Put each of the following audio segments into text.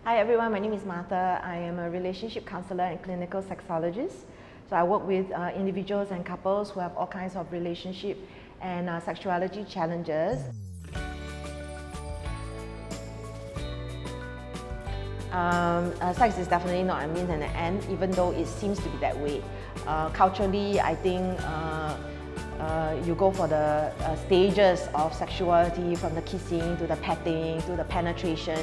Hi everyone, my name is Martha. I am a relationship counsellor and clinical sexologist. So I work with individuals and couples who have all kinds of relationship and sexuality challenges. Sex is definitely not a means and an end, even though it seems to be that way. Culturally, I think you go for the stages of sexuality, from the kissing to the petting to the penetration.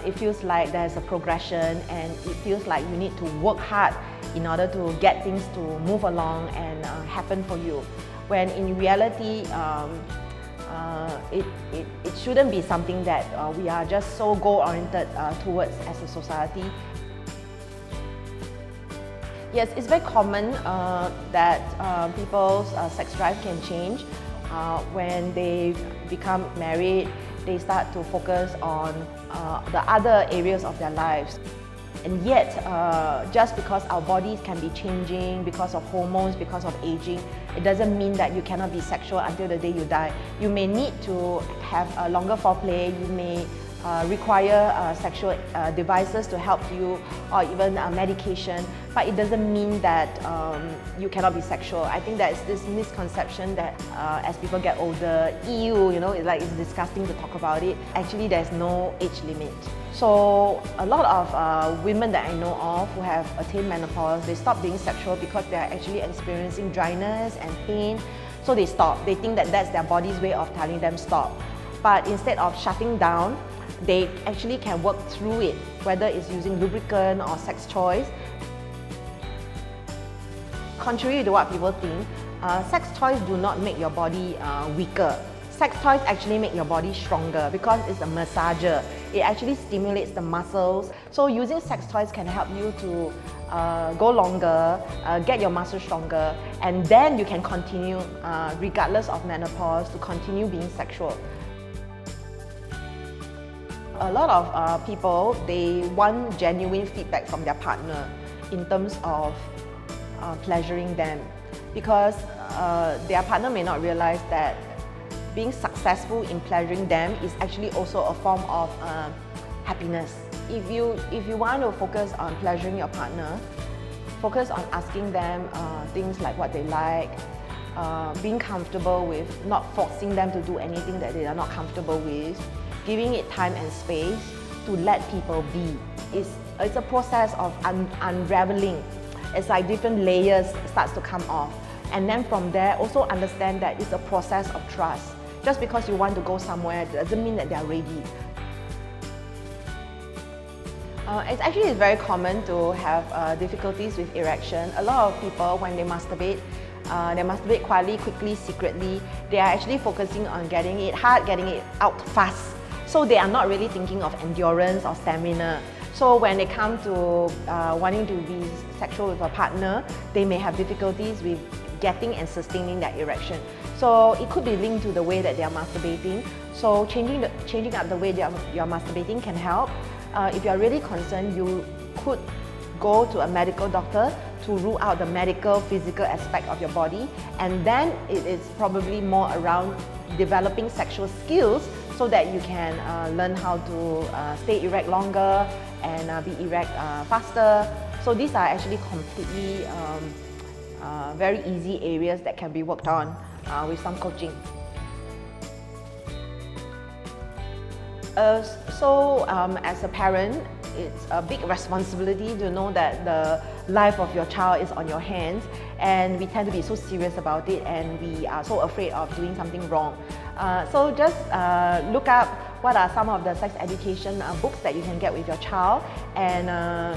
It feels like there's a progression, and it feels like you need to work hard in order to get things to move along and happen for you. When in reality, it shouldn't be something that we are just so goal-oriented towards as a society. Yes, it's very common that people's sex drive can change. When they become married, they start to focus on the other areas of their lives. And yet, just because our bodies can be changing because of hormones, because of aging, it doesn't mean that you cannot be sexual until the day you die. You may need to have a longer foreplay, you may require sexual devices to help you, or even medication, but it doesn't mean that you cannot be sexual. I think there's this misconception that as people get older, it's disgusting to talk about it. Actually, there's no age limit. So a lot of women that I know of who have attained menopause, they stop being sexual because they are actually experiencing dryness and pain. So they stop. They think that that's their body's way of telling them stop. But instead of shutting down, they actually can work through it, whether it's using lubricant or sex toys. Contrary to what people think, sex toys do not make your body weaker. Sex toys actually make your body stronger because it's a massager. It actually stimulates the muscles. So using sex toys can help you to go longer, get your muscles stronger, and then you can continue, regardless of menopause, to continue being sexual. A lot of people, they want genuine feedback from their partner in terms of pleasuring them, because their partner may not realize that being successful in pleasuring them is actually also a form of happiness. If you want to focus on pleasuring your partner, focus on asking them things like what they like, being comfortable with, not forcing them to do anything that they are not comfortable with, giving it time and space to let people be. It's a process of unraveling. It's like different layers starts to come off. And then from there, also understand that it's a process of trust. Just because you want to go somewhere doesn't mean that they are ready. It's very common to have difficulties with erection. A lot of people, when they masturbate quietly, secretly. They are actually focusing on getting it hard, getting it out fast. So they are not really thinking of endurance or stamina. So when they come to wanting to be sexual with a partner, they may have difficulties with getting and sustaining that erection. So it could be linked to the way that they are masturbating. So changing up the way you're masturbating can help. If you're really concerned, you could go to a medical doctor to rule out the medical, physical aspect of your body. And then it is probably more around developing sexual skills so that you can learn how to stay erect longer and be erect faster. So these are actually completely very easy areas that can be worked on with some coaching. As a parent, it's a big responsibility to know that the life of your child is on your hands, and we tend to be so serious about it, and we are so afraid of doing something wrong. So just look up what are some of the sex education books that you can get with your child, and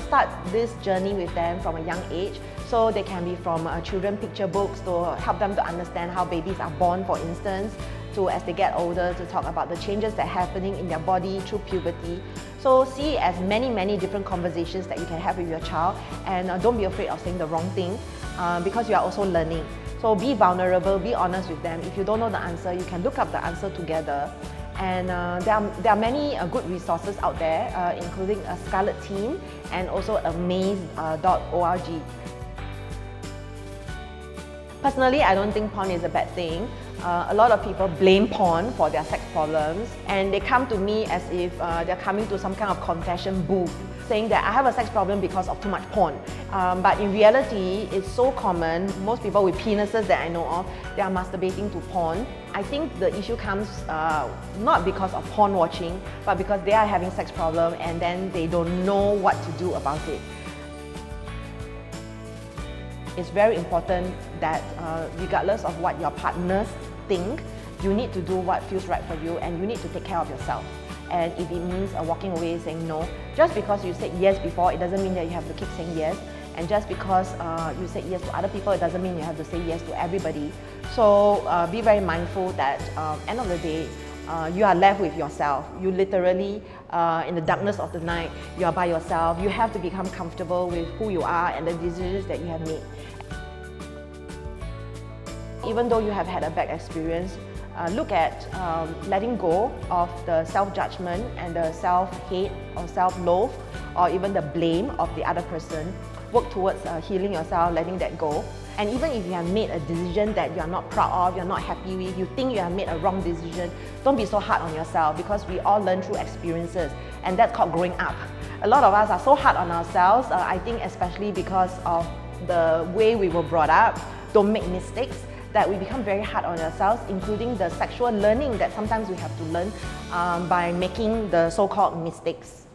start this journey with them from a young age. So they can be from children picture books to help them to understand how babies are born, for instance, to as they get older, to talk about the changes that are happening in their body through puberty. So see it as many different conversations that you can have with your child, and don't be afraid of saying the wrong thing because you are also learning. So be vulnerable, be honest with them. If you don't know the answer, you can look up the answer together. And there are many good resources out there, including a Scarlet Teen and also amaze.org. Personally, I don't think porn is a bad thing. A lot of people blame porn for their sex problems, and they come to me as if they're coming to some kind of confession booth, saying that I have a sex problem because of too much porn. But in reality, it's so common. Most people with penises that I know of, they are masturbating to porn. I think the issue comes not because of porn watching, but because they are having sex problem and then they don't know what to do about it. It's very important that regardless of what your partners think, you need to do what feels right for you, and you need to take care of yourself. And if it means walking away saying no, just because you said yes before, it doesn't mean that you have to keep saying yes. And just because you said yes to other people, it doesn't mean you have to say yes to everybody. So be very mindful that end of the day, you are left with yourself. You literally, in the darkness of the night, you are by yourself. You have to become comfortable with who you are and the decisions that you have made. Even though you have had a bad experience, look at letting go of the self-judgment and the self-hate or self-loathe or even the blame of the other person. Work towards healing yourself, letting that go. And even if you have made a decision that you are not proud of, you're not happy with, you think you have made a wrong decision, don't be so hard on yourself, because we all learn through experiences, and that's called growing up. A lot of us are so hard on ourselves, I think especially because of the way we were brought up, don't make mistakes, that we become very hard on ourselves, including the sexual learning that sometimes we have to learn by making the so-called mistakes.